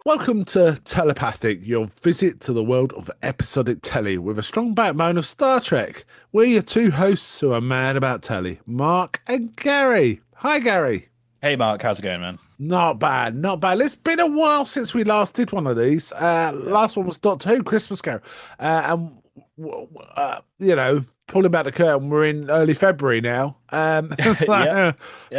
Welcome to Tellypathic, your visit to the world of episodic telly with a strong backbone of Star Trek. We're your two hosts who are mad about telly, Mark and Gary. Hi, Gary. Hey Mark, how's it going, man? Not bad, not bad. It's been a while since we last did one of these. Yeah. Last one was Doctor Who Christmas Carol. Pulling back the curtain, we're in early February now. Yeah, yeah,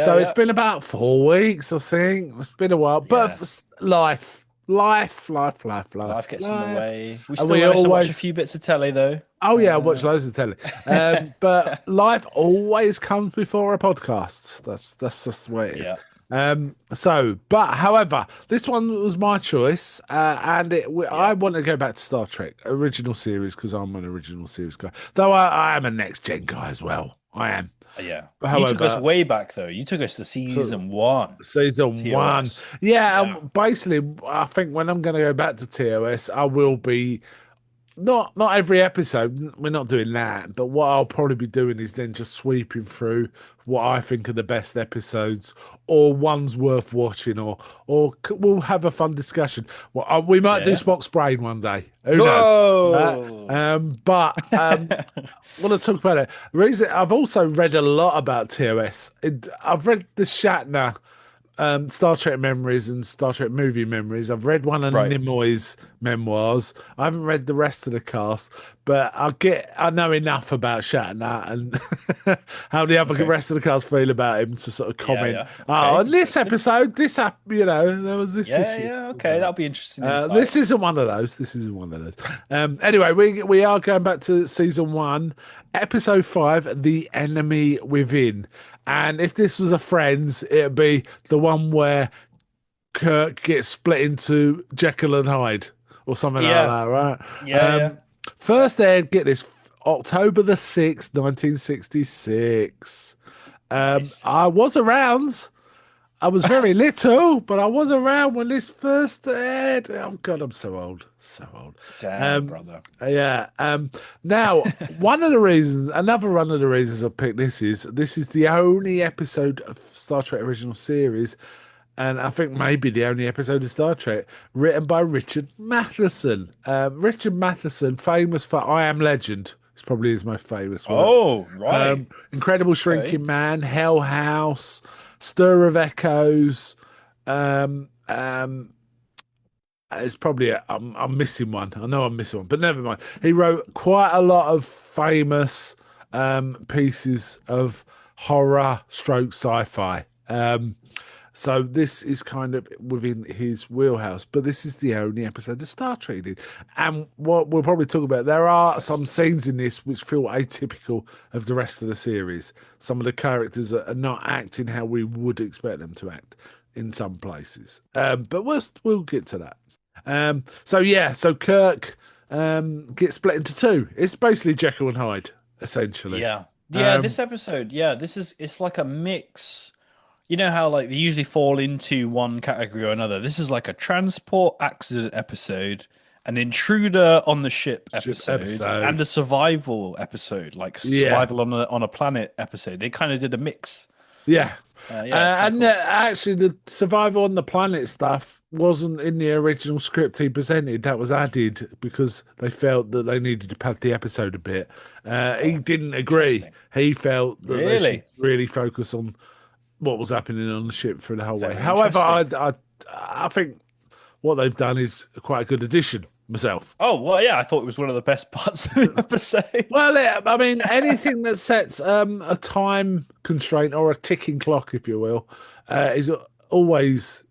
So it's yeah, been about 4 weeks, I think. It's been a while, but yeah. life, Life gets in the life. way. We And still we managed to watch a always, few bits of telly though. oh yeah, I watch Uh, loads of telly. But life always comes before a podcast. That's just the way it is. yeah, However, this one was my choice, yeah, I want to go back to Star Trek original series because I'm an original series guy. Though I am a next gen guy as well. I am. yeah. You took us However, way back though. You took us to to season one, season one, TOS. yeah. Yeah. Basically, I think when I'm going to go back to TOS, I will be. Not every episode. We're not doing that. But what I'll probably be doing is then just sweeping through what I think are the best episodes or ones worth watching, we'll have a fun discussion. Well, we might Yeah, do yeah. Spock's brain one day. Who knows? Whoa! I want to talk about it. The reason I've also read a lot about TOS. I've read the Shatner Star Trek memories and Star Trek movie memories. I've read one of Right. Nimoy's memoirs. I haven't read the rest of the cast, but I know enough about Shatner and how the other Okay. rest of the cast feel about him to sort of Yeah, comment. yeah. Oh, Okay. in this Interesting. episode, there was this Yeah, issue. yeah. Okay, that'll be interesting This insight. isn't one of those. This isn't one of those. Anyway, we are going back to season one, episode five, The Enemy Within. And if this was a Friends, it'd be the one where Kirk gets split into Jekyll and Hyde or something like Yeah, that, right? yeah, yeah. Um, First aired, get this, October the 6th, 1966. Nice. I was around. I was very little, but I was around when this first aired. Oh God, I'm so old, so old. Damn, Um, brother. yeah. Now, another one of the reasons I picked this is the only episode of Star Trek original series, and I think maybe the only episode of Star Trek written by Richard Matheson. Richard Matheson, famous for I Am Legend. It's probably his most famous work. Oh, right. Incredible Okay. Shrinking Man, Hell House, Stir of Echoes. Um, um, it's probably I'm missing one. I know I'm missing one, but never mind. He wrote quite a lot of famous pieces of horror stroke sci-fi. So this is kind of within his wheelhouse, but this is the only episode of Star Trek he did. And what we'll probably talk about, there are some Interesting. scenes in this which feel atypical of the rest of the series. Some of the characters are not acting how we would expect them to act in some places. But we'll get to that. So Kirk gets split into two. It's basically Jekyll and Hyde, essentially. Yeah. Yeah, Um, this episode, it's like a mix. You know how like they usually fall into one category or another. This is like a transport accident episode, an intruder on the ship Ship episode, and episode. a survival episode, like Yeah, survival on a planet episode. They kind of did a mix. yeah. Yeah, it's quite And cool. actually, the survival on the planet stuff wasn't in the original script he presented. That was added because they felt that they needed to pad the episode a bit. He Oh, didn't agree. interesting. He felt that they should Really? really focus on what was happening on the ship for the whole way. Very However, interesting. I think what they've done is quite a good addition myself. Oh, well, yeah, I thought it was one of the best parts of the episode. Well, yeah, I mean, anything that sets a time constraint or a ticking clock, if you will, is always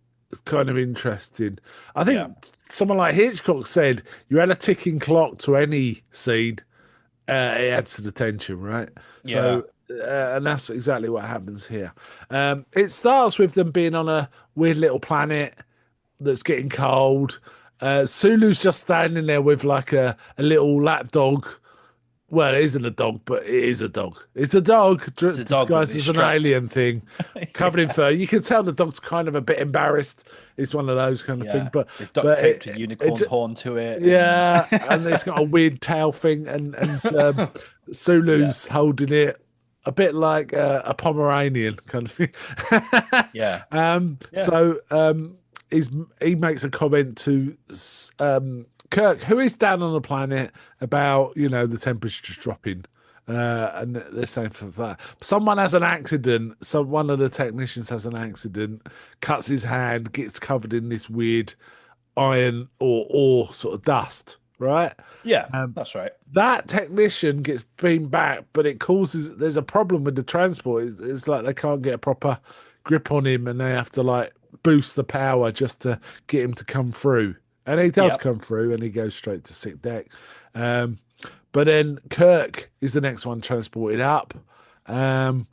kind of interesting. I Yeah. think someone like Hitchcock said you had a ticking clock to any scene, it adds to the tension, right? Yeah. So, and that's exactly what happens here. It starts with them being on a weird little planet that's getting cold. Sulu's just standing there with like a little lap dog. Well, it isn't a dog, but it is a dog. It's a dog It's a dog, but disguised he's as an strapped. alien thing, covered in Yeah. fur. You can tell the dog's kind of a bit embarrassed. It's one of those kind of thing, Yeah. They've duct but taped a it's unicorn's horn to it and yeah, and it's got a weird tail thing, and yeah. Sulu's holding it a bit like a Pomeranian kind of thing. Yeah. um, Yeah. so um, is he makes a comment to Kirk, who is down on the planet, about the temperature's dropping. And they're saying for that someone has an accident. So one of the technicians has an accident, cuts his hand, gets covered in this weird iron or sort of dust, right? Yeah, Um, that's right. that technician gets beamed back, but it causes there's a problem with the transport. It's like they can't get a proper grip on him, and they have to like boost the power just to get him to come through. And he does Yep. come through, and he goes straight to sick deck. Um, but then Kirk is the next one transported up, um,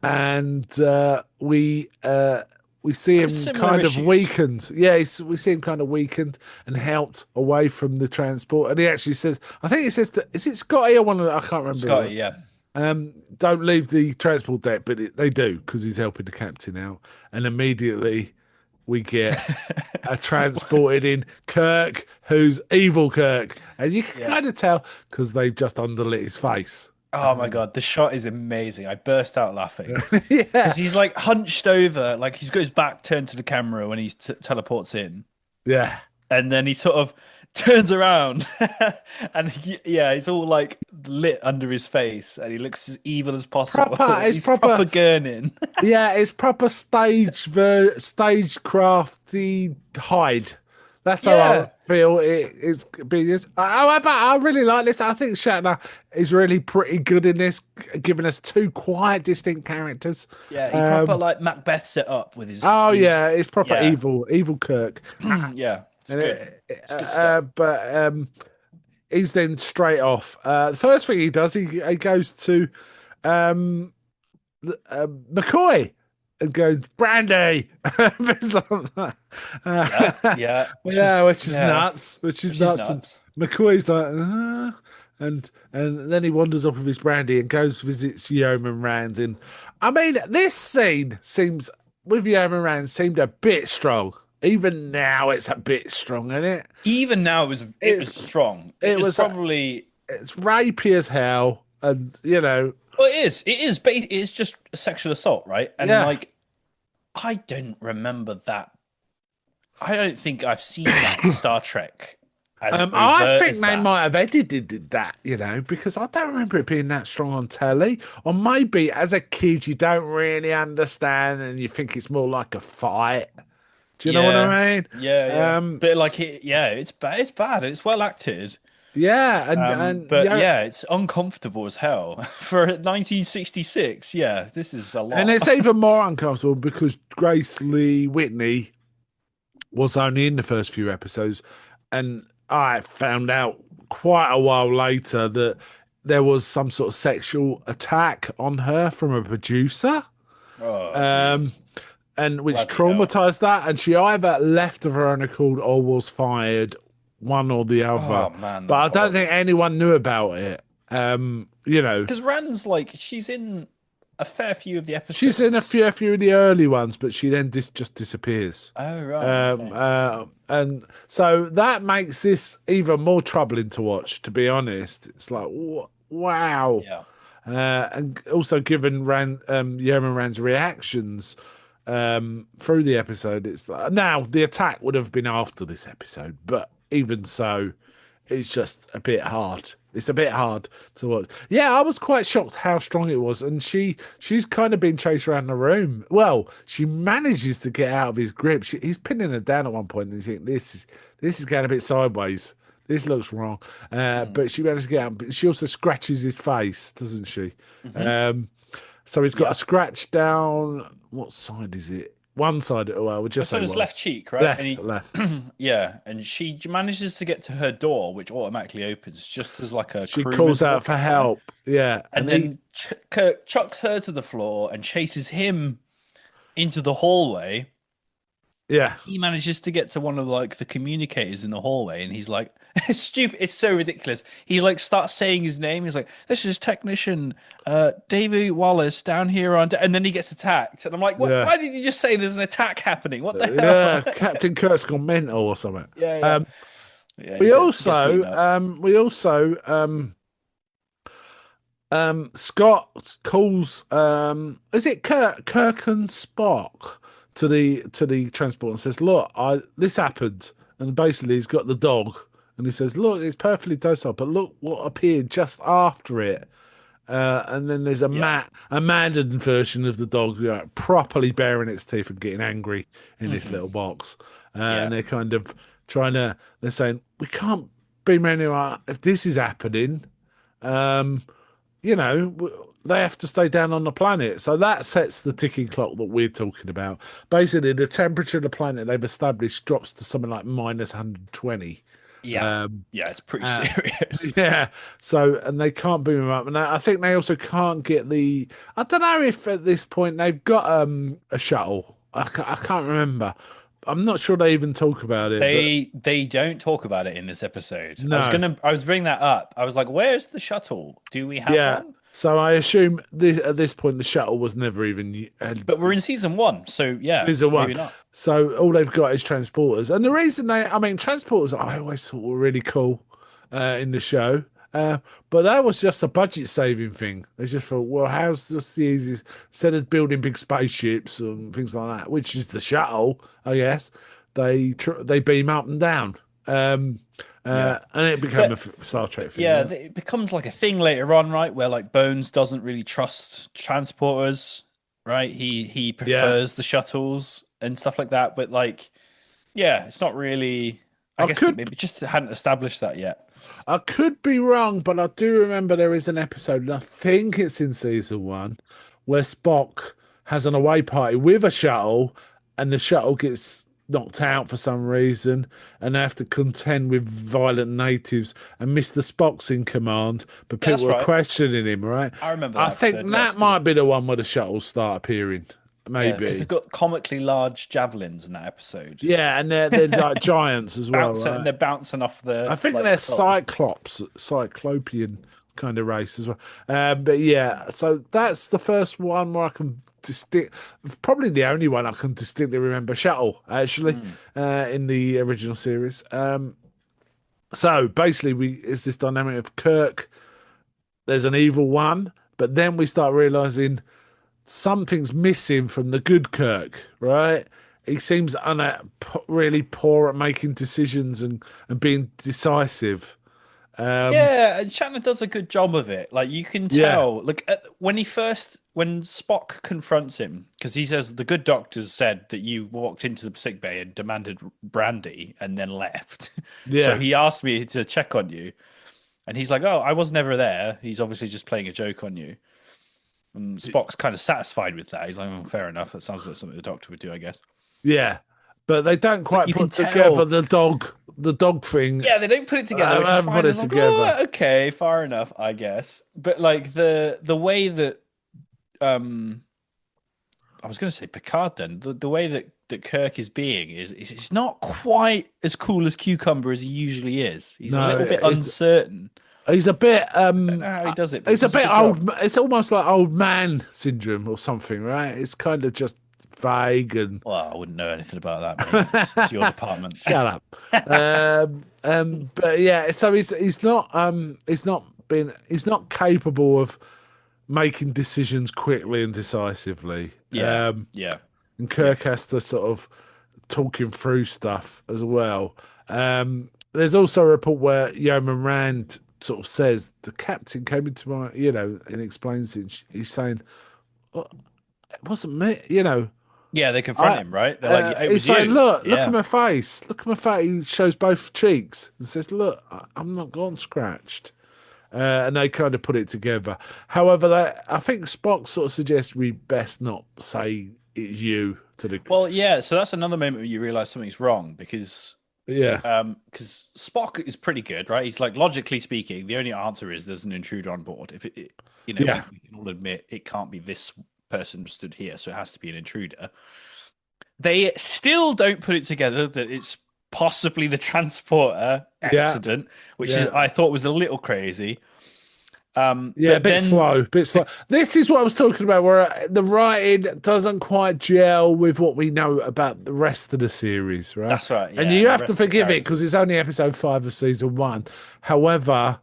and we see Had him similar kind of issues. weakened. Yeah, we see him kind of weakened and helped away from the transport. And he actually says, I think he says, is it Scotty or one of the, I can't remember who it Scotty, was. yeah. Don't leave the transport deck, but they do because he's helping the captain out. And immediately we get a transported in Kirk, who's evil Kirk. And you can Yeah. kind of tell because they've just underlit his face. Oh my God, the shot is amazing. I burst out laughing Yeah. because he's like hunched over, like he's got his back turned to the camera when he teleports in, Yeah. and then he sort of turns around, and yeah, he's all like lit under his face, and he looks as evil as possible, Proper, and it's he's proper. proper gurning. Yeah, it's proper stagecrafty hide. That's how I Yeah, feel it is being used. However, I really like this. I think Shatner is really pretty good in this, giving us two quite distinct characters. yeah, he proper Um, like Macbeths it up with oh his yeah, it's proper yeah, evil Kirk. yeah, it's And good. It's good stuff. but he's then straight off. The first thing he does, he goes to um, McCoy and goes Brandy. It's like that. Yeah, yeah, Yeah, which is nuts. Which is which is nuts. And nuts. McCoy's like, and then he wanders off with his brandy and goes visits Yeoman Rand. And I mean, this scene seems with Yeoman Rand seemed a bit strong. Even now, it's a bit strong, isn't it? Even now, it was It's strong. It it is was probably it's rapey as hell, and well, it's just a sexual assault, right? And yeah. like, I don't remember that. I don't think I've seen that in Star Trek as I overt think as they that. might have edited that, because I don't remember it being that strong on telly. Or maybe as a kid you don't really understand and you think it's more like a fight. Do you know what Yeah, I mean? yeah, yeah. Um, But like, yeah, it's bad. It's bad. It's well acted. yeah, and But yeah, yeah, it's uncomfortable as hell for 1966. Yeah, this is a and lot. it's even more uncomfortable because Grace Lee Whitney was only in the first few episodes, and I found out quite a while later that there was some sort of sexual attack on her from a producer. Oh, Um, jeez. and which Bloody hell. traumatized that, and she either left of her own accord or was fired, one or the other. Oh man, But that's I don't think horrible. anyone knew about it. Because Rand's like she's in a fair few of the She's in episodes. a few of the early ones, but she then just disappears. Oh right, okay. And so that makes this even more troubling to watch. To be honest, it's like wow. Yeah. And also given Yeoman Rand's reactions through the episode, it's like, now the attack would have been after this episode, but even so, it's just a bit hard. It's a bit hard to watch. Yeah, I was quite shocked how strong it was, and she's kind of been chased around the room. Well, she manages to get out of his grip. He's pinning her down at one point, and you think this is going a bit sideways. This looks wrong. Mm. But she manages to get out. But she also scratches his face, doesn't she? Hmm. Um, so he's got a Yep. scratch down. What side is it? One side. Well, we'll just It's on say his one. left cheek, right? And Left, he, left. yeah, and she manages to get to her door, which automatically opens just as like a She crewman's calls out for walking by, help. Yeah, and and he, then Kirk chucks her to the floor and chases him into the hallway. yeah, He manages to get to one of like the communicators in the hallway, and he's like, "It's stupid. It's so ridiculous." He like starts saying his name. He's like, "This is technician Davy Wallace down here on," and then he gets attacked, and I'm like, "What? yeah, Why did you just say there's an attack happening? What the yeah. hell?" Captain Kurt's gone mental or something. Yeah, yeah, Um, yeah. He gets beaten we also, up. Scott calls, is it Kirk and Spock to the transport and says, "Look, I this happened," and basically he's got the dog, and he says, "Look, it's perfectly docile, but look what appeared just after it." And then there's Yeah. a mandarin version of the dog, properly baring its teeth and getting angry in this Hmm. little box. Yeah. And they're kind of they're saying, we can't beam anyone if this is happening. Um, they have to stay down on the planet. So that sets the ticking clock that we're talking about. Basically, the temperature of the planet they've established drops to something like minus 120. Yeah. Um, Yeah. It's pretty uh, serious. yeah. So, and they can't boom them up. And I think they also can't get the. I don't know if at this point they've got a shuttle. I can't remember. I'm not sure they even talk about it, but They don't talk about it in this episode. no. I was bringing that up. I was like, where's the shuttle? Do we have Yeah. one? So I assume at this point the shuttle was never even But we're in season one, so yeah, season one. maybe not. So all they've got is transporters, and the reason I mean, transporters, I always thought were really cool in the show. Uh, but that was just a budget saving thing. They just thought, well, how's just the easiest instead of building big spaceships and things like that, which is the shuttle, I guess. They beam up and down, Yeah. and it became a But Star Trek thing. yeah, Yeah, it becomes like a thing later on, right? Where like Bones doesn't really trust transporters, right? He yeah. prefers the shuttles and stuff like that. But like, yeah, it's not really. I I guess it could maybe just hadn't established that yet. I could be wrong, but I do remember there is an episode, and I think it's in season one, where Spock has an away party with a shuttle, and the shuttle gets knocked out for some reason, and they have to contend with violent natives, and Mr. Spock's in command, but Yeah, that's people are right. questioning him, right? I remember I that think episode. Yeah, it's that a good might one. be the one where the shuttles start appearing. Yeah, because they've Maybe. got comically large javelins in that episode. Yeah, and they're like giants as well, Bouncing and right? they're bouncing off I the think like they're hull. Cyclopean kind of race as well. But yeah, so that's the first one where I can distinct, probably the only one I can distinctly remember Shuttle actually Mm. in the original series. So basically, we it's this dynamic of Kirk. There's an evil one, but then we start realizing something's missing from the good Kirk, right? He seems really poor at making decisions and being decisive. Um, Yeah, and Shatner does a good job of it. Like you can yeah, tell, like when Spock confronts him, because he says the good doctors said that you walked into the sick bay and demanded brandy and then left. So yeah, he asked me to check on you, and he's like, "Oh, I was never there." He's obviously just playing a joke on you. And Spock's kind of satisfied with that. He's like, "Oh, fair enough. That sounds like something the doctor would do, I guess." yeah. But they don't But quite you can put together tell, the dog thing. yeah, they don't put it together, I which I haven't put find it is like, together. oh, okay, far enough, I guess. But like the way that um I was going to say Picard then the way that Kirk is being is it's not quite as cool as Cucumber as he usually is. He's a No, little bit uncertain. he's a bit I don't know how he does it, but he it's a does a bit good job. old. It's almost like old man syndrome or something, right? It's kind of just vague and Well, I wouldn't know anything about that, mate. It's your department. shut up. But yeah, so he's not capable of making decisions quickly and decisively. Yeah, yeah, And yeah. Kirk has to sort of talk him through stuff as well. There's also a report where Yeoman Rand sort of says the captain came into my, and explains it. He's saying, "Oh, it wasn't me, Yeah, they confront I." him, right? They're like, it He's was saying, you. look at Yeah, my face. Look at my face. He shows both cheeks and says, look, I'm not gone scratched. And they kind of put it together. However, I think Spock sort of suggests we best not say it's you to the. well, yeah. So that's another moment where you realize something's wrong Yeah, because Spock is pretty good, right? He's like logically speaking, the only answer is there's an intruder on board. If yeah, we can all admit it can't be this person stood here, so it has to be an intruder. They still don't put it together that it's possibly the transporter yeah, accident, which is yeah. I thought was a little crazy. Yeah, a But bit then slow, bit slow. This is what I was talking about, where the writing doesn't quite gel with what we know about the rest of the series, right? that's right, And yeah, you and the have to rest of the forgive it because it's characters. only episode 5 of season 1. However,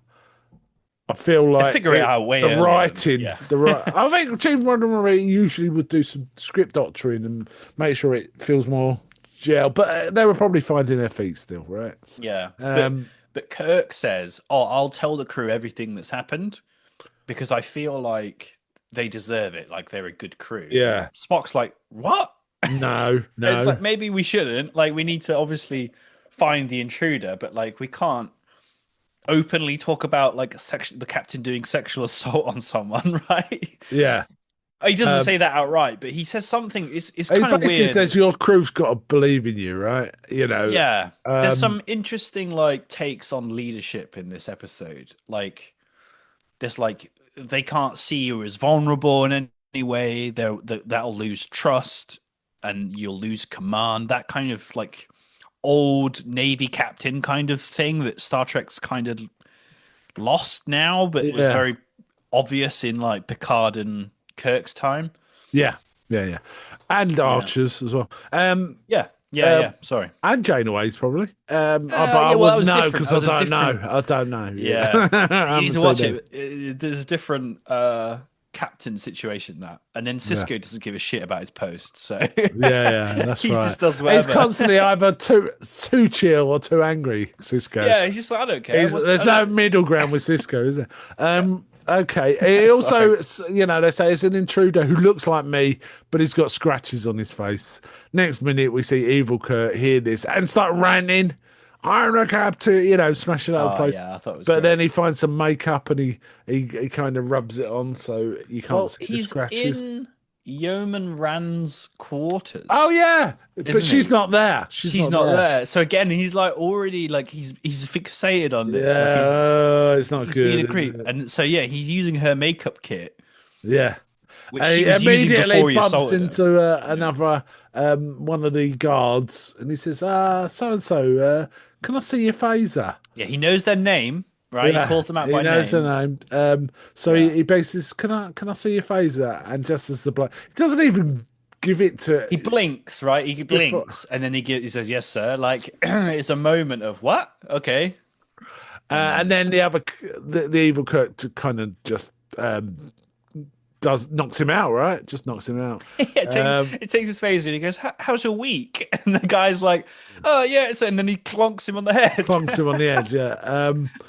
I feel They like figure it out way the earlier than writing, yeah. the right. I think Gene Roddenberry usually would do some script doctoring and make sure it feels more gel. But they were probably finding their feet still, right? Yeah. Um, But Kirk says, "Oh, I'll tell the crew everything that's happened because I feel like they deserve it, like they're a good crew." And yeah, Spock's like, "What?" no, It's no, like maybe we shouldn't. Like we need to obviously find the intruder, but like we can't openly talk about like the captain doing sexual assault on someone, right? yeah. He doesn't Um, say that outright, but he says something. It's he kind of basically weird. says your crew's got to believe in you, right? Yeah, there's Um, some interesting like takes on leadership in this episode. Like there's like they can't see you as vulnerable in any way. That'll lose trust, and you'll lose command. That kind of like old Navy captain kind of thing that Star Trek's kind of lost now, but was yeah, very obvious in like Picard and Kirk's time. yeah, yeah. And Yeah. Archers as well. Yeah. Yeah. Um, Yeah. Sorry. and Janeway's probably. But I Yeah. Well, that wouldn't was know different. because That I was a don't know. different. I don't know. Yeah, Yeah. I You need haven't to seen watch them. it. There's a different captain situation that, and then Yeah. Cisco doesn't give a shit about his post, so Yeah, yeah, that's he right. just does He's whatever. constantly either too chill or too angry, Cisco. Yeah. He's just like I don't care. There's I no don't. middle ground with Cisco, is there? Okay. He Sorry. also, they say it's an intruder who looks like me, but he's got scratches on his face. Next minute, we see Evil Kurt hear this and start ranting. I'm the captain, smashing up the Oh place. yeah, I thought it was But great. then he finds some makeup and he kind of rubs it on so you can't Well, see the he's scratches. in Yeoman Rand's Oh quarters, yeah, but isn't she's he? not there. She's She's not not there. there. So again, he's like already like he's fixated on this. Like Yeah, it's not he's being good, a is creep. it? And so yeah, he's using her makeup kit, Yeah. which And she he was using immediately before he bumps assaulted her. into Yeah. another one of the guards, and he says, so and so, can I see your phaser?" Yeah, he knows their name, right? He Yeah, calls them out he by knows the name. name. So Yeah. he basically says, can I see your phaser?" And just as the bloke, he doesn't even give it to He blinks, right? He before. blinks and then he says, "Yes, sir." Like it's a moment of what? Okay. And And then then the evil Kirk kind of just does knocks him out, right? Just knocks him out. yeah, Um, it takes his face and he goes, "How's your week?" And the guy's like, "Oh yeah," and then he clonks him on the head. Plonks him on the edge. Yeah.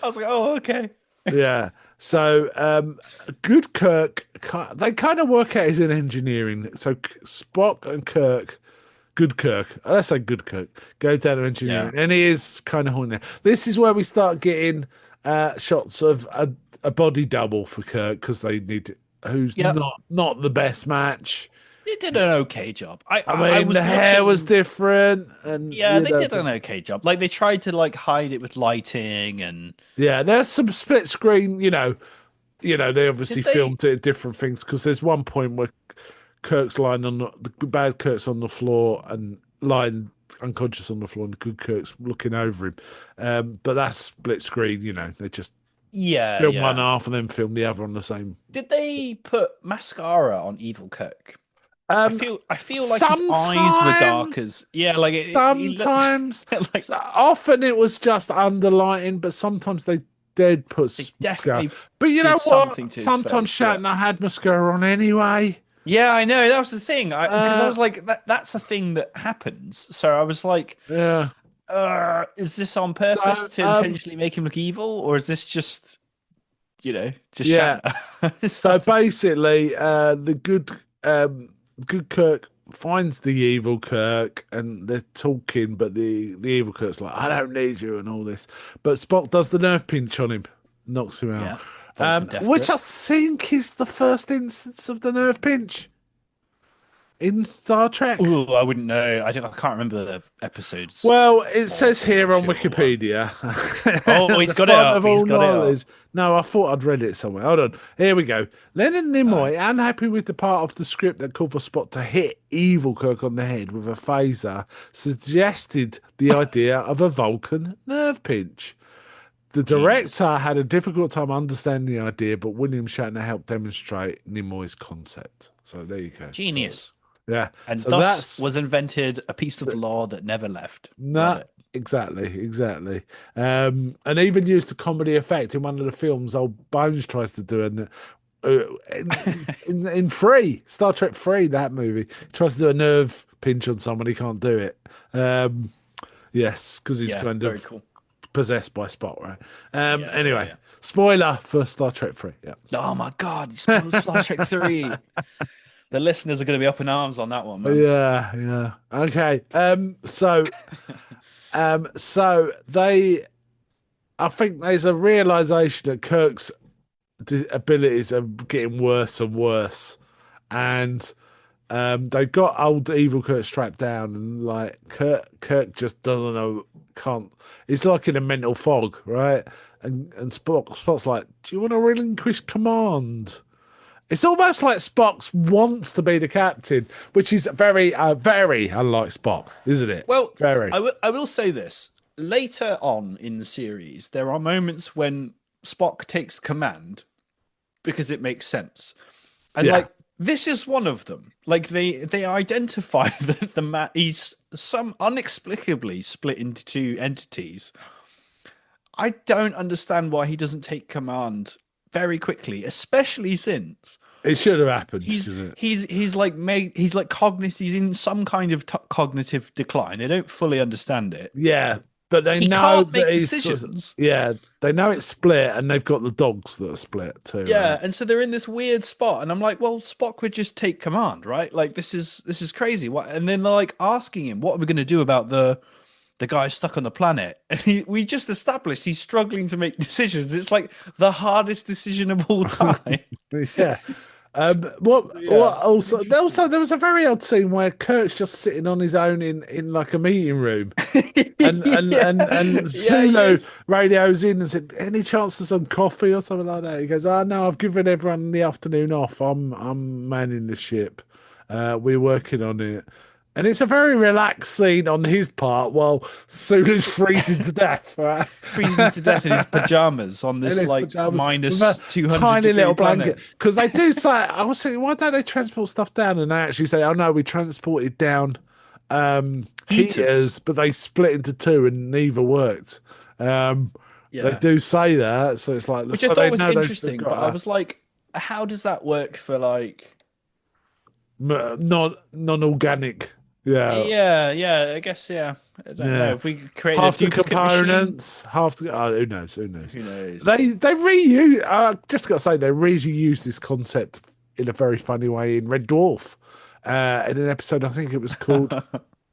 I was like, "Oh okay." Yeah. So, good Kirk, they kind of work out he's in engineering. So Spock and Kirk, good Kirk, let's say good Kirk, go down to Yeah. engineering, and he is kind of horny. This is where we start getting shots of a body double for Kirk because they need who's Yep. not the best match. They did an okay job. I I mean, the was hair was looking. different, and Yeah, they did an okay job. Like they tried to like hide it with lighting and yeah, there's some split screen, they obviously did they? filmed it at different things because there's one point where Kirk's lying on the bad Kirk's on the floor and lying unconscious on the floor, and the good Kirk's looking over him. But that's split screen, they just Yeah, film one yeah. half and then film the other on the same. Did they put mascara on Evil Cook? Um, I feel like his eyes were dark sometimes, as yeah, like he looked sometimes, like often it was just underlighting, but sometimes they did put they mascara. definitely But you did know what? something to his Sometimes face. Yeah. Shatner had mascara on anyway. Yeah, I know. That was the thing. Because I Uh, was like, that's a thing that happens. So I was like, yeah. is this on So, purpose to intentionally make him look evil, or is this just, just yeah. Shatner? It's So hard to basically, the good Kirk finds the evil Kirk, and they're talking, but the evil Kirk's like, "I don't need you," and all this. But Spock does the nerve pinch on him, knocks him out. yeah, Vulcan death Which grip. I think is the first instance of the nerve pinch in Star Trek. Oh, I wouldn't know. I can't remember the episodes Well, it four, says three, or here on two, or one. Wikipedia, Oh, he's the got it font of up. He's all got it up. knowledge. No, I thought I'd read it somewhere. Hold on. Here we go. Leonard Oh. Nimoy, unhappy with the part of the script that called for Spot to hit Evil Kirk on the head with a phaser, suggested the idea of a Vulcan nerve pinch. The Genius. director had a difficult time understanding the idea, but William Shatner helped demonstrate Nimoy's concept. So there you go. So Genius. yeah. And So thus that's was invented a piece of law that never left. Love no, it. exactly. And even used the comedy effect in one of the films. Old Bones tries to do, and in Free Star Trek Free, that movie, he tries to do a nerve pinch on someone. He can't do it. Um, yes, because he's Yeah, kind very of cool. possessed by Spock, right? Yeah, Anyway, yeah. spoiler for Star Trek 3. Oh my God, you spoiled Star Trek 3. The listeners are going to be up in arms on that one, man. Yeah. Okay. So they, I think there's a realization that Kirk's abilities are getting worse and worse, and they've got old evil Kirk strapped down, and like Kirk just doesn't know, can't. It's like in a mental fog, right? And Spock's like, "Do you want to relinquish command?" It's almost like Spock wants to be the captain, which is very unlike Spock, isn't it? Well, Very. I will say this. Later on in the series, there are moments when Spock takes command because it makes sense. And Yeah. like this is one of them. Like they identify that the man he's some inexplicably split into two entities. I don't understand why he doesn't take command very quickly, especially since It should have happened, shouldn't it? he's like cognitive he's in some kind of cognitive decline. They don't fully understand it. Yeah, but they He know can't that make he's decisions. yeah, they know it's split, and they've got the dogs that are split too, right? Yeah, and so they're in this weird spot, and I'm like, well, Spock would just take command, right? Like this is crazy. What? And then they're like asking him, what are we going to do about the guy stuck on the planet? And we just established he's struggling to make decisions. It's like the hardest decision of all time. Yeah. What Yeah, it's also interesting. there was a very odd scene where Kurt's just sitting on his own in like a meeting room, Yeah, and yeah, he Sulu is. radios in and said, "Any chance of some coffee or something like that?" He goes, "Oh no, I've given everyone the afternoon off. I'm manning the ship. We're working on it." And it's a very relaxed scene on his part while Sulu's freezing to death, right? Freezing to death in his pajamas on In this his like pajamas with a minus 200 tiny degree little blanket. planet. Because they do say, I was thinking, why don't they transport stuff down? And they actually say, oh no, we transported down Heaters. heaters, but they split into two and neither worked. Um, they Yeah. do say that, so it's like, Which I so thought they was know they've interesting, but I got was like, how does that work for like non-organic, yeah, yeah, yeah, I guess yeah. I don't know. yeah. If we create a Half the duplicate machine, components, half the who knows, who knows. who knows? They reuse. Just got to say they reuse this concept in a very funny way in Red Dwarf, in an episode I think it was called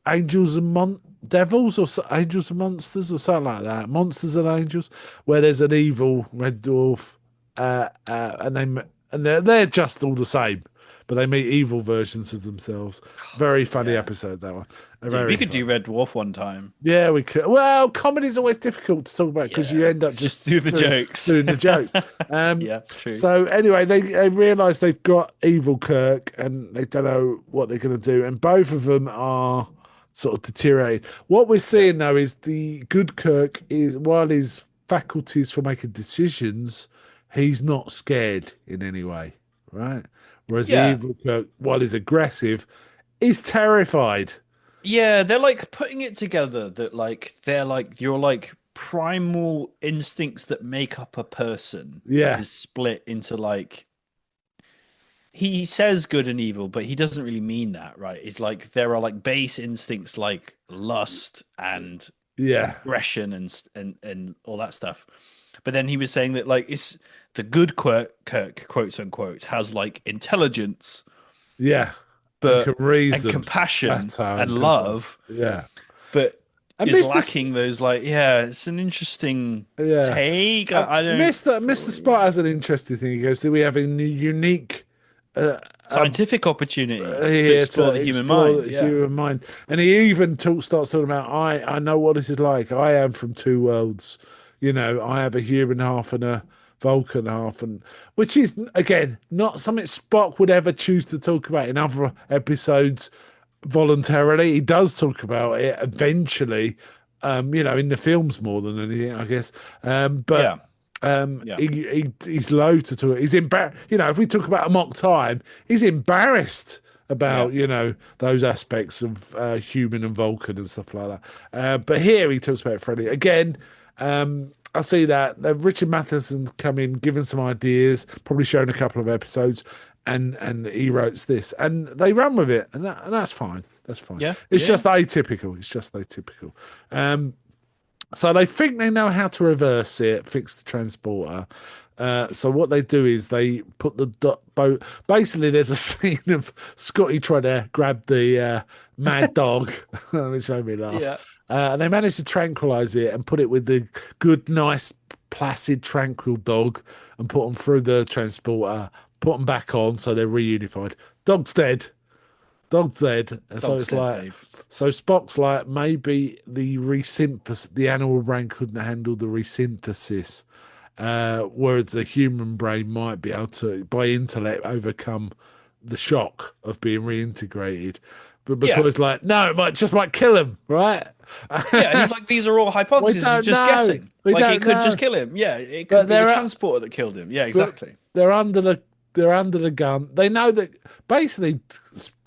Angels and Devils or Angels and Monsters or something like that. Monsters and Angels, where there's an evil Red Dwarf, and they're just all the same, but they meet evil versions of themselves. Very funny Yeah. episode that one. Dude, we Very could do funny. Red Dwarf one time. Yeah, we could. Well, comedy's always difficult to talk about because you Yeah. end up Just just do the jokes. doing the jokes. Yeah, true. So anyway, they realise they've got evil Kirk and they don't know what they're going to do, and both of them are sort of deteriorating. What we're Yeah. seeing though is the good Kirk is, while his faculties for making decisions, he's not scared in any way, right? Whereas the Yeah. evil Kirk, while he's aggressive, is terrified. Yeah, they're like putting it together that like they're like your like primal instincts that make up a person Yeah, is split into like he says good and evil, but he doesn't really mean that, right? It's like there are like base instincts like lust and yeah, aggression and all that stuff. But then he was saying that like it's the good Kirk, quote unquote, has like intelligence, yeah. And can but and reason compassion better and and does that. love, Yeah. but And is Mr. lacking those like yeah. It's an interesting Yeah. take. I don't Mr. Spot has an interesting thing. He goes, do we have a unique uh, um, scientific opportunity to here explore to the human explore mind. the Yeah, human mind? And he even starts talking about, I know what this is like. I am from two worlds. You know, I have a human half and a Vulcan half, and which is again not something Spock would ever choose to talk about in other episodes voluntarily. He does talk about it eventually, in the films more than anything, I guess. But yeah, yeah. he's loath to talk. He's embarrassed. If we talk about a mock time, he's embarrassed Yeah. about those aspects of human and Vulcan and stuff like that. But here he talks about Freddy again. I see that Richard Matheson come in, given some ideas, probably shown a couple of episodes, and he writes this, and they run with it, and that's fine. That's fine. Yeah. It's Yeah. just atypical. It's just atypical. Um, so they think they know how to reverse it, fix the transporter. So what they do is they put the boat. Basically, there's a scene of Scotty trying to grab the mad dog, which made me laugh. Yeah. And they managed to tranquilize it and put it with the good, nice, placid, tranquil dog, and put them through the transporter. Put them back on, so they're reunified. Dog's dead. Dog's dead. And so Dog's it's dead, like, Dave. so Spock's like, maybe the animal brain couldn't handle the resynthesis, whereas the human brain might be able to, by intellect, overcome the shock of being reintegrated. But Yeah. because, like, no, it might kill him, right? Yeah, and he's like, these are all We hypotheses. He's don't just know. guessing. We Like, it don't could know. just kill him. Yeah, it But could be the they're transporter that killed him. Yeah, but exactly. they're under the gun. They know that basically,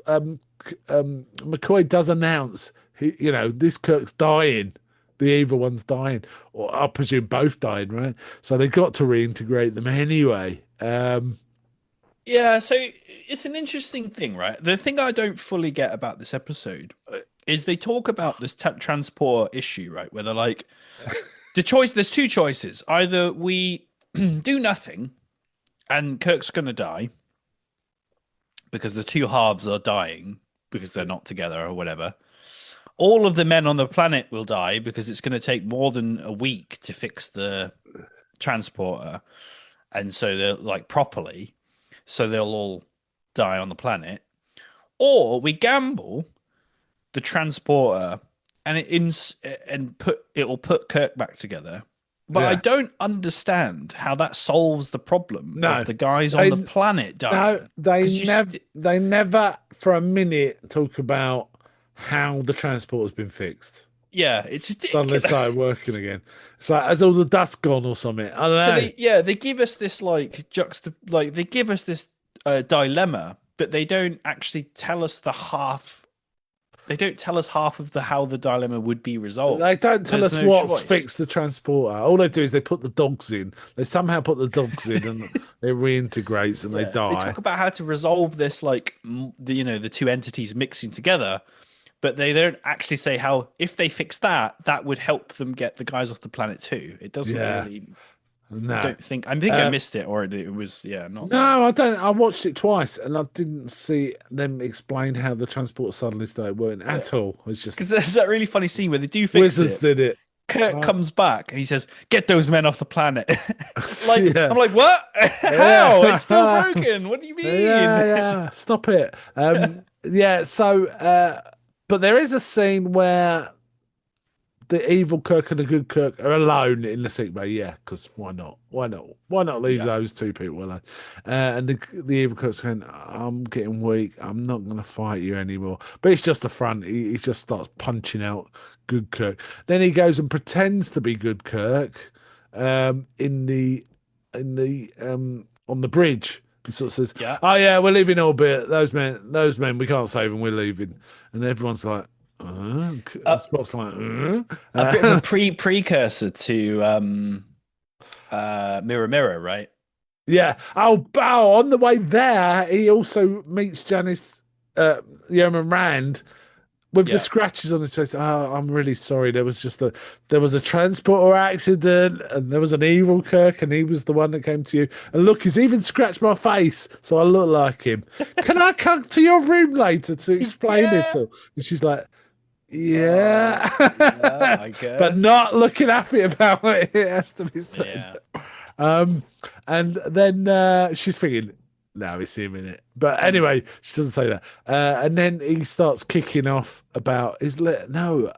um, McCoy does announce this Kirk's dying. The evil one's dying, or I presume both dying, right? So they got to reintegrate them anyway. Yeah, so it's an interesting thing, right? The thing I don't fully get about this episode is they talk about this transporter issue, right? Where they're like, there's two choices. Either we do nothing and Kirk's gonna die because the two halves are dying because they're not together or whatever. All of the men on the planet will die because it's going to take more than a week to fix the transporter, and so they're like properly, so they'll all die on the planet. Or we gamble the transporter and it will put Kirk back together. But I Yeah, don't understand how that solves the problem of no, the guys on they the planet no, dying. they Because you, never they never for a minute talk about how the transport's been fixed. yeah, it's Suddenly started working ridiculous. again. It's like, has all the dust gone or something? I don't So know. they give us this like they give us this dilemma, but they don't actually tell us the half. They don't tell us half of the how the dilemma would be They resolved. don't tell There's us no what's choice. fixed the transporter. All they do is they put the dogs in. They somehow put the dogs in and it reintegrates and they Yeah, they die. talk about how to resolve this, like the two entities mixing together, but they don't actually say how if they fix that, that would help them get the guys off the planet too. It doesn't Yeah. really. I No. don't think. I think I Uh, missed it, or it was not there. no, I don't. I watched it twice and I didn't see them explain how the transporter suddenly started working at all. It's just Because there's that really funny scene where they do fix wizards it. did it. Kirk Right? comes back and he says, "Get those men off the planet." Like Yeah. I'm like, "What? How? It's still Yeah. broken. What do you mean?" Yeah, yeah. Stop it. Yeah, so but there is a scene where the evil Kirk and the good Kirk are alone in the sick bay. Yeah, because why not? Why not? Why not leave Yeah, those two people alone? And the evil Kirk's going, I'm getting weak. I'm not going to fight you anymore. But it's just a front. He just starts punching out good Kirk. Then he goes and pretends to be good Kirk in the on the bridge. He sort of says, yeah. "Oh yeah, we're leaving orbit. Those men, we can't save them. We're leaving." And everyone's like, Uh, Spock's like, a bit of a precursor to Mirror Mirror, right? yeah. Oh, bow. On the way there, he also meets Janice, Yeoman Rand with the Yeah. scratches on his face. Oh, I'm really sorry. There was a transporter accident, and there was an evil Kirk, and he was the one that came to you. And look, he's even scratched my face, so I look like him. Can I come to your room later to explain it Yeah. all? And she's like, Yeah, yeah, I but guess. not looking happy about it. It has to be said. Yeah. Um, and then she's thinking, no, it's him in it. But Mm. anyway, she doesn't say that. And then he starts kicking off about no,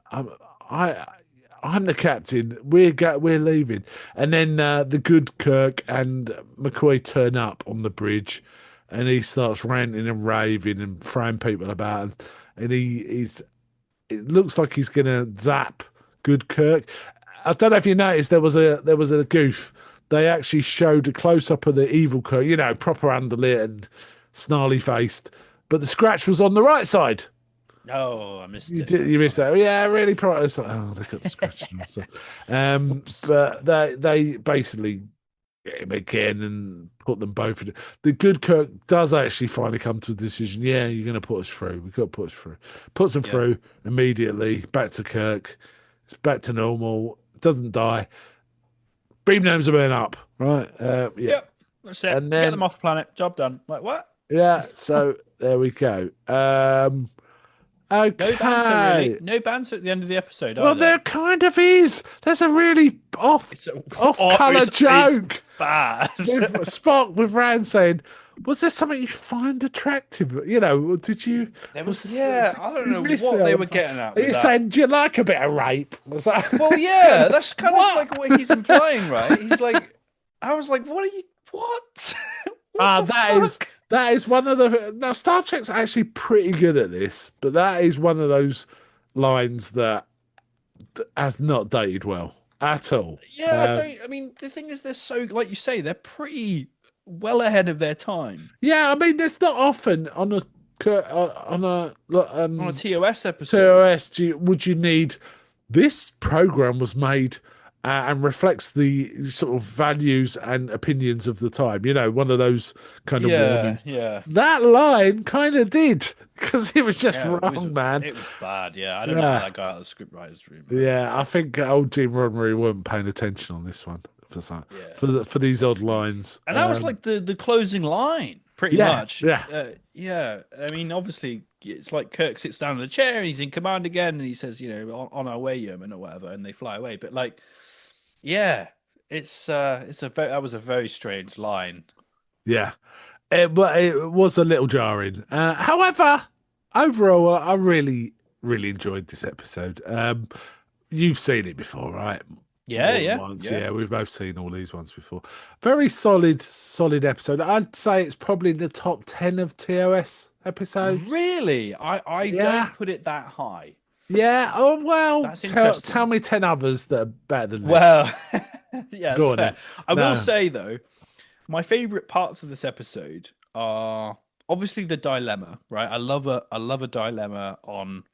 I I'm the captain. We're leaving. And then the good Kirk and McCoy turn up on the bridge, and he starts ranting and raving and throwing people about, and he's it looks like he's gonna zap good Kirk. I don't know if you noticed there was a goof. They actually showed a close up of the evil Kirk, proper underlit and snarly faced, but the scratch was on the right side. Oh, I missed You it. did, you That's missed funny. that. Yeah, really proud. It's like, oh, they got the scratch. And all. So, Whoops. but they basically get him again and put them both in. The good Kirk does actually finally come to a decision. Yeah, you're going to put us through. We've got to put us through. Puts them Yeah. through immediately. Back to Kirk. It's back to normal. Doesn't die. Beam names are burn up. Right. Yeah. Yep. That's it. And Get them then off the planet. Job done. Like what? yeah. So there we go. No banter, really. Okay. No banter at the end of the episode Well, either. there kind of is. There's a really It's off oh, color it's joke bad. with Spock with Rand saying, "Was there something you find attractive? You know, did you? There Was was this? yeah. Did I don't you know miss what there? they were Was that, getting at are with you that. saying, do you like a bit of rape? Was that? Well, It's kind yeah, of that's kind of like what? what he's implying, right? He's like, I was like, what are you? What? What Ah, the fuck? that is one of the now Star Trek's actually pretty good at this, but that is one of those lines that has not dated well at all. Yeah, I don't. I mean, the thing is, they're so like you say, they're pretty well ahead of their time Yeah, I mean, there's not often on a on a on a TOS episode. TOS would you need this program was made and reflects the sort of values and opinions of the time. You know, one of those kind of Yeah, warnings. yeah, That line kind of did because it was just yeah. wrong, man. It was bad. Yeah, I don't know how Yeah, that got out of the scriptwriters' room, man. yeah. I think old Gene Roddenberry weren't paying attention on this one for some Yeah, for these that odd was weird. lines. And that was like the closing line, pretty Yeah, much. yeah. Yeah, I mean, obviously, it's like Kirk sits down in the chair and he's in command again, and he says, on our way, Yeoman, or whatever, and they fly away. But like, yeah, that was a very strange line. Yeah, it was a little jarring. However, overall, I really, really enjoyed this episode. You've seen it before, right? Yeah, More than yeah, once. yeah. Yeah, we've both seen all these ones before. Very solid, solid episode. I'd say it's probably the top 10 of TOS episodes. Really, I Yeah. don't put it that high. Yeah. Oh, well, That's tell interesting. me 10 others that are better than this. Well, yeah, Go that's on fair. then. I will No. say though, my favorite parts of this episode are obviously the dilemma, right? I love a dilemma on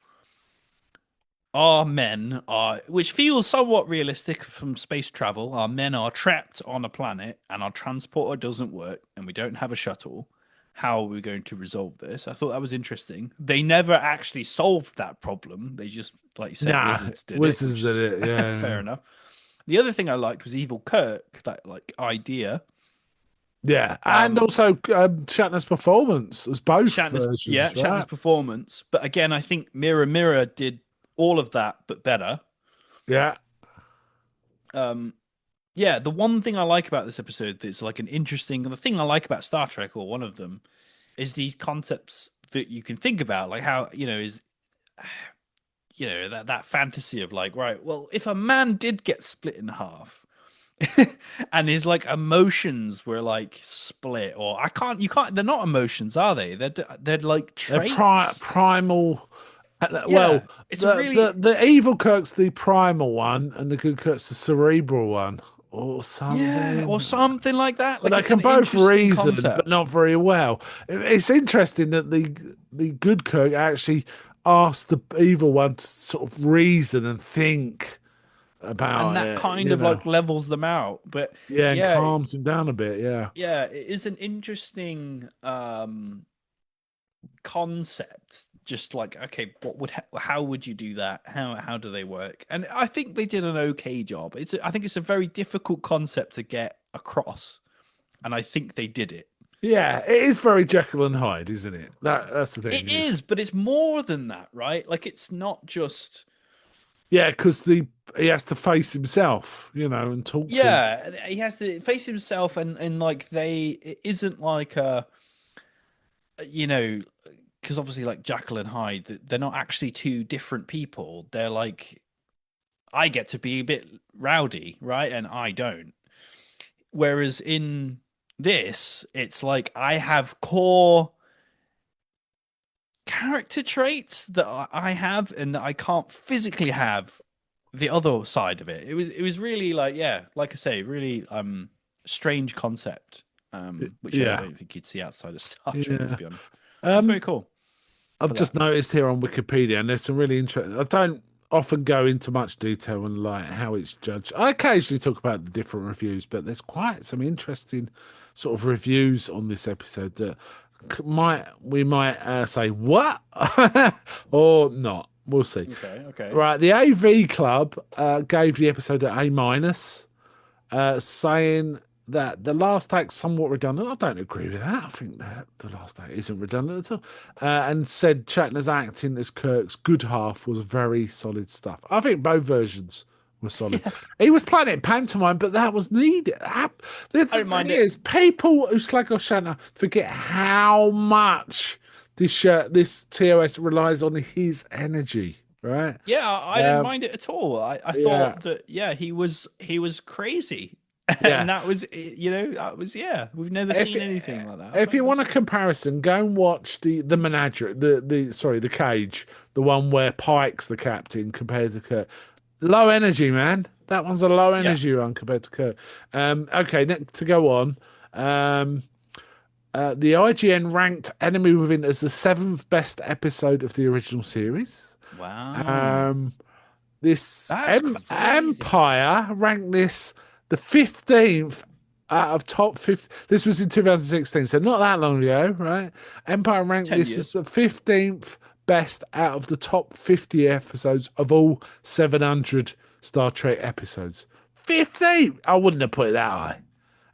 our men are, which feels somewhat realistic from space travel. Our men are trapped on a planet and our transporter doesn't work and we don't have a shuttle. How are we going to resolve this? I thought that was interesting. They never actually solved that problem. They just, like you said, Nah. wizards did it, Wizards which did is it. Yeah. fair enough. The other thing I liked was Evil Kirk, that like idea. Yeah. And Um, also Shatner's performance as both versions, Shatner's right? performance. But again, I think Mirror Mirror did all of that, but better. Yeah. Um, yeah, the one thing I like about this episode that's like an interesting, the thing I like about Star Trek, or one of them, is these concepts that you can think about, like how, that fantasy of like, right, well, if a man did get split in half, and his like emotions were like split, or you can't, they're not emotions, are they? They're like They're traits. primal. Well, Yeah, it's a really the evil Kirk's the primal one, and the good Kirk's the cerebral one, or yeah, or something. something like that. But Like they it's can an both interesting reason, but concept. not very well. It's interesting that the good Kirk actually asked the evil one to sort of reason and think And about that it. kind of like levels them out. But Yeah, and yeah, calms him down a bit. Yeah, yeah, it is an interesting concept. Just like, okay, how would you do that? How do they work? And I think they did an okay job. I think it's a very difficult concept to get across, and I think they did it. yeah. It is very Jekyll and Hyde, isn't it? That's the thing. It is, but it's more than that, right? Like it's not just Yeah, because he has to face himself, and talk to him. yeah, he has to face himself, and like it isn't like you know, because obviously like Jekyll and Hyde, they're not actually two different people. They're like, I get to be a bit rowdy, right, and I don't. Whereas in this, it's like I have core character traits that I have and that I can't physically have the other side of it. It was really like, yeah, like I say, really strange concept. Which I Yeah, don't think you'd see outside of Star Trek, to yeah. be honest. That's very cool I've for that. just noticed here on Wikipedia, and there's some really interesting. I don't often go into much detail on like how it's judged. I occasionally talk about the different reviews, but there's quite some interesting sort of reviews on this episode that we might say what or not. We'll see. Okay, okay. Right, the AV Club gave the episode an A minus, saying that the last act somewhat redundant. I don't agree with that. I think that the last act isn't redundant at all. And said Shatner's acting as Kirk's good half was very solid stuff. I think both versions were solid. He was playing it in pantomime, but that was needed. The I don't thing mind it. is, people who slag off Shatner forget how much this TOS relies on his energy, right? Yeah, I didn't Um, mind it at all. I yeah, thought that yeah, he was crazy. yeah. And that was that was yeah, we've never If seen anything like that. I if thought you it was want a good. comparison, go and watch the Menagerie, the cage, the one where Pike's the captain compared to Kirk. Low energy, man. That one's a low Yeah. energy one compared to Kirk. Okay, to go on. Um, the IGN ranked Enemy Within as the seventh best episode of the original series. Wow. Um, this That's crazy. Empire ranked this the 15th out of top 50. This was in 2016, so not that long ago, right? Empire ranked 10 this as years. the 15th best out of the top 50 episodes of all 700 Star Trek episodes. 15! I wouldn't have put it that high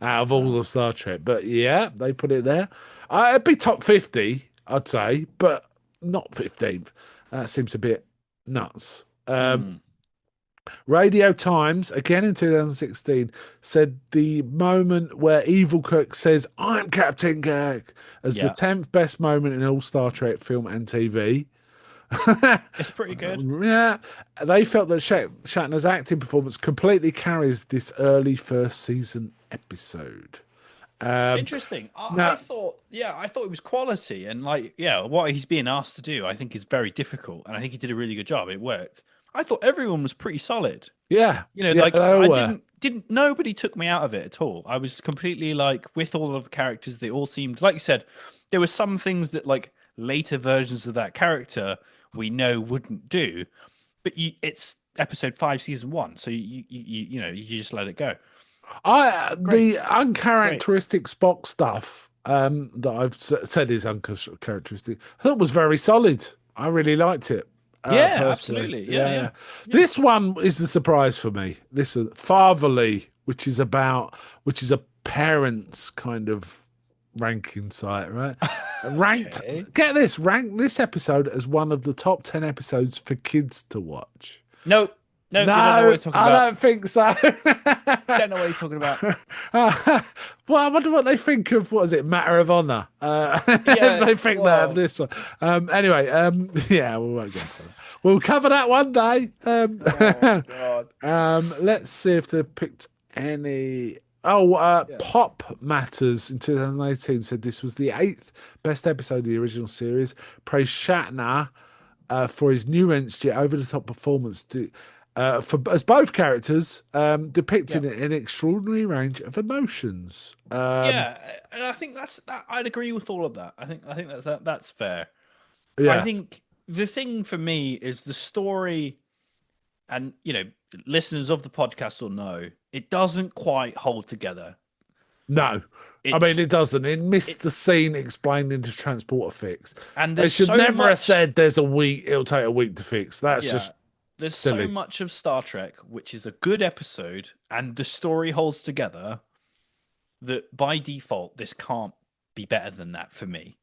out of all Wow. of Star Trek, but yeah, they put it there. It'd be top 50, I'd say, but not 15th. That seems a bit nuts. Hmm. Radio Times, again in 2016, said the moment where Evil Kirk says, "I'm Captain Kirk," as the Yeah. 10th best moment in all Star Trek film and TV. It's pretty good. Yeah, they felt that Shatner's acting performance completely carries this early first season episode. Um, Interesting. I now, thought, yeah, I thought it was quality and like, yeah, what he's being asked to do, I think is very difficult, and I think he did a really good job. It worked. I thought everyone was pretty solid. yeah, yeah, Like they all I were. didn't nobody took me out of it at all. I was completely like with all of the characters. They all seemed like you said. There were some things that like later versions of that character we know wouldn't do, but it's episode 5, season 1, so you just let it go. Great, The great. uncharacteristic Spock stuff that I've said is uncharacteristic. I thought was very solid. I really liked it Yeah, personally. absolutely. Yeah, Yeah, yeah. yeah, yeah. This one is a surprise for me. This is Fatherly, which is a parents kind of ranking site, right? Ranked. Okay. Get this. Ranked this episode as one of the top 10 episodes for kids to watch. No, no, you don't know what No, you're talking I about. don't think so. Don't know what you're talking about. Well, I wonder what they think of what is it, Matter of Honor? If Yeah. they think that of Well. this one. Anyway, yeah, we won't get to that. We'll cover that one day. Oh God. Let's see if they picked any. Oh, Yeah. Pop Matters in 2018 said this was the eighth best episode of the original series. Praised Shatner for his nuanced yet over the top performance for as both characters Yeah. depicting an extraordinary range of emotions. Yeah, and I think I'd agree with all of that. I think that's fair. I Yeah, think the thing for me is the story, and listeners of the podcast will know it doesn't quite hold together. no. I mean, It's it doesn't. It missed it, the scene explained into transporter fix. and They there's should so never have much. said there's a week, it'll take a week to fix. That's Yeah, just there's so silly. much of Star Trek which is a good episode, and the story holds together that by default this can't be better than that for me.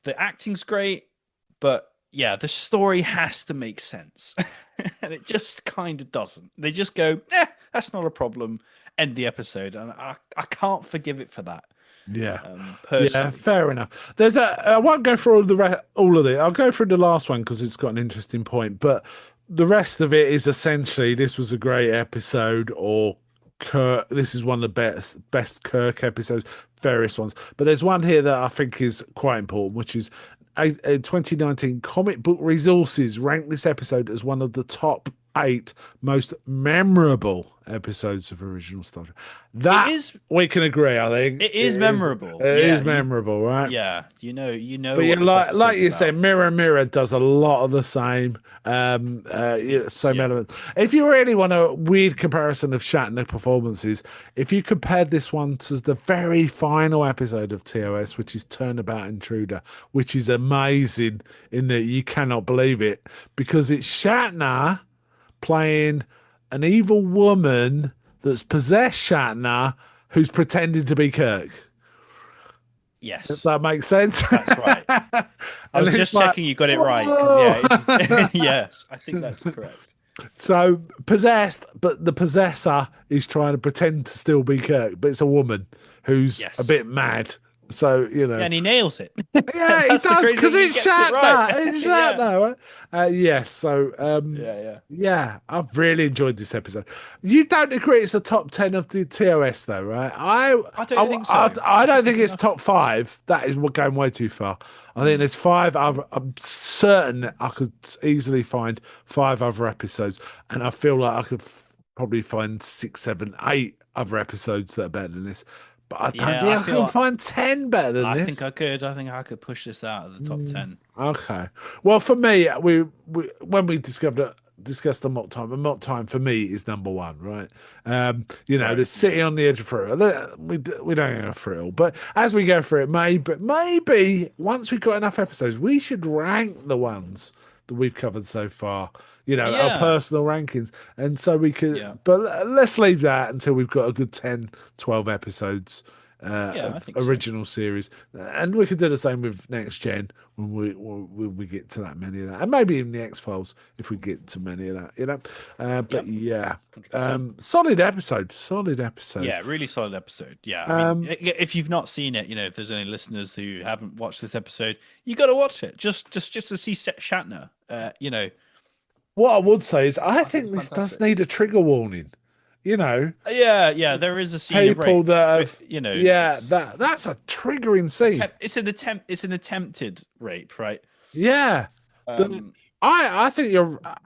The acting's great, but yeah, the story has to make sense. And it just kind of doesn't. They just go, that's not a problem, end the episode. And I can't forgive it for that, Yeah. Yeah, personally. fair enough. I won't go through all of it. I'll go through the last one because it's got an interesting point. But the rest of it is essentially this was a great episode, or Kirk. This is one of the best Kirk episodes. Various ones, but there's one here that I think is quite important, which is 2019 Comic Book Resources ranked this episode as one of the top 8 most memorable episodes of original Star Trek. It That is we can agree, I think. it is memorable. It Yeah, is memorable, right? yeah, But you know yeah, what this like episode's you said, about. Mirror Mirror does a lot of the same, same Yeah. elements. If you really want a weird comparison of Shatner performances, if you compared this one to the very final episode of TOS, which is Turnabout Intruder, which is amazing in that you cannot believe it because it's Shatner playing an evil woman that's possessed Shatner who's pretending to be Kirk. If Yes, that makes sense. that's right. I And was it's just like, checking you got it right because whoa. yeah, it's yes, I think that's correct. So possessed, but the possessor is trying to pretend to still be Kirk, but it's a woman who's a Yes. bit mad. So, Yeah, and he nails it. yeah, he That's the does crazy because thing. He it's gets it right. Shatner. It's Yeah. Shatner. Right? Yes. So, Yeah, yeah. yeah, I've really enjoyed this episode. You don't agree it's a top 10 of the TOS, though, right? I don't think I, so. I I don't think think there's it's enough. top five. That is going way too far. I think Mm. there's five other. I'm certain I could easily find five other episodes, and I feel like I could probably find six, seven, eight other episodes that are better than this. But I don't Yeah, think I can find 10 better than I think this. I could. I think I could push this out of the top 10. Okay. Well, for me, we when we discussed the mock time for me is number one, right? The Right. city Yeah. on the edge of thrill. We don't go thrill, but as we go through it, maybe once we've got enough episodes, we should rank the ones that we've covered so far. Our Yeah. personal rankings, and so we Yeah. could. But let's leave that until we've got a good 10, 12 episodes Yeah, I of think so. original series, and we could do the same with next gen when we get to that many of that, and maybe even the X Files if we get to many of that. But Yep. yeah, 100%. solid episode, solid episode. Yeah, really solid episode. Yeah, I mean, Um, if you've not seen it, if there's any listeners who haven't watched this episode, you got to watch it just to see Shatner. what I would say is I I think think it's this does fantastic. need a trigger warning. You know, Yeah, yeah, there is a scene of people rape, that but have, yeah, it's that's a triggering scene. it's an attempt. It's an attempted rape, right? Yeah. The, Um, I think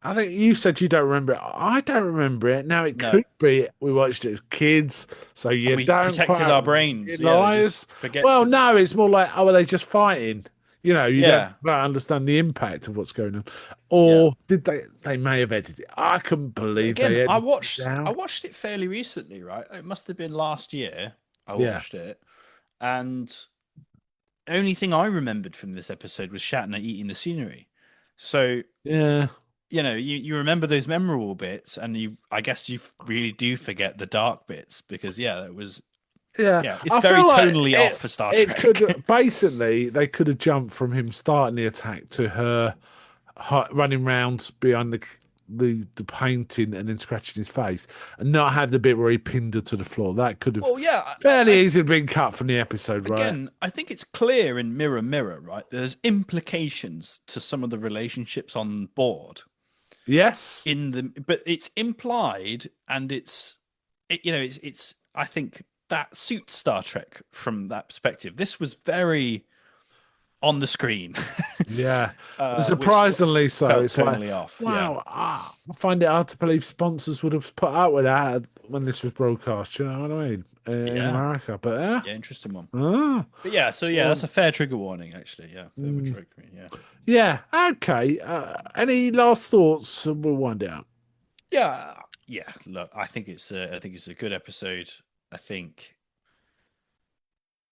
I think you said you don't remember it. I don't remember it. Now it no, could be we watched it as kids, so and you we don't protected quite our brains. Yeah, they realise. just forget Well, to. no, it's more like, oh, are they just fighting? You don't Yeah, quite understand the impact of what's going on. yeah. Or did they may have edited it. I couldn't But believe again, they edited it I down. watched it fairly recently, right? It must have been last year. I Yeah. watched it, and only thing I remembered from this episode was Shatner eating the scenery. So, Yeah. you remember those memorable bits, and I guess you really do forget the dark bits because, yeah, Yeah, yeah, it's I very feel like tonally off for Star it Trek. could basically they could have jumped from him starting the attack to her running round behind the painting and then scratching his face, and not have the bit where he pinned her to the floor. That could have Well, yeah, fairly easily been cut from the episode, right? again, I think it's clear in Mirror Mirror, right? There's implications to some of the relationships on board Yes. but it's implied, and it's I think that suits Star Trek from that perspective. This was very on the screen, Yeah. which Surprisingly so. felt It's like, tonally off. Yeah, wow, I find it hard to believe sponsors would have put out with that when this was broadcast. You know what I mean? In yeah, America, but yeah. yeah, interesting one. Ah, But yeah, so yeah, that's well, a fair trigger warning, actually. Yeah, bit of a mm. trigger. Yeah, Yeah. Okay. Any last thoughts? We'll wind it up. yeah, yeah. Look, I think it's a good episode. I think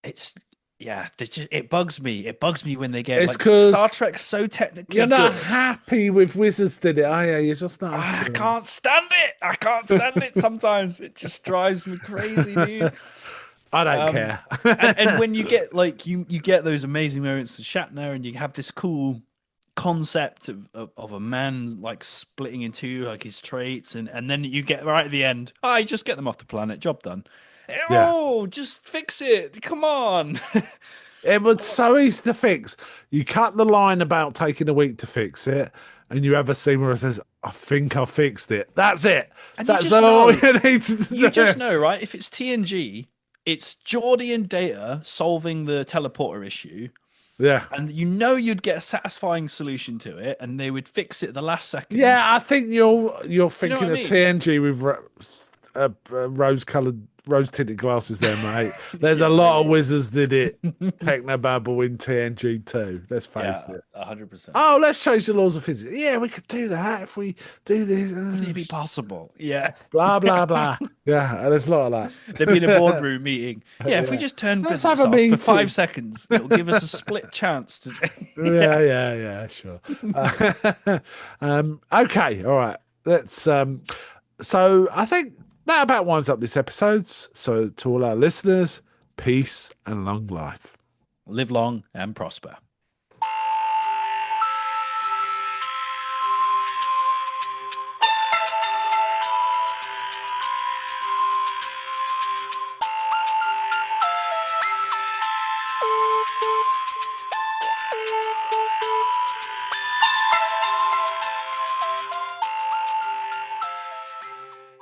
it's yeah, it bugs me. It bugs me when they get It's like Star because Trek's so technically you're not good. happy with Wizards did it, are you? You're just not happy I with can't stand it. I can't stand it sometimes. It just drives me crazy, dude. them. I don't Um care. and when you get like you get those amazing moments with Shatner, and you have this cool concept of a man like splitting in two, like his traits, and then you get right at the end, I just get them off the planet, job done. Yeah. Oh, just fix it. Come on. It was so easy to fix. You cut the line about taking a week to fix it, and you have a scene where it says, I think I fixed it. That's it. And you That's just all know, you need to you do. just know, right? If it's TNG, it's Geordie and Data solving the teleporter issue, Yeah. And you know you'd get a satisfying solution to it, and they would fix it at the last second. Yeah, I think you're Do you know what thinking I of mean? TNG with rose-colored, rose-tinted glasses there, mate. There's a Yeah, lot of maybe. wizards did it. Technobabble in TNG too. Let's face Yeah, it. 100%. Oh, let's change the laws of physics. Yeah, we could do that if we do this. Would it be possible? Yeah. Blah blah blah. Yeah, there's a lot of There'd be in a that. boardroom meeting. Yeah, if we Yeah, just turn let's have physics a off for five meeting. seconds, it'll give us a split chance to. Yeah, Yeah. yeah, sure. Okay, all right. Let's. So I think that about winds up this episode. So to all our listeners, peace and long life. Live long and prosper.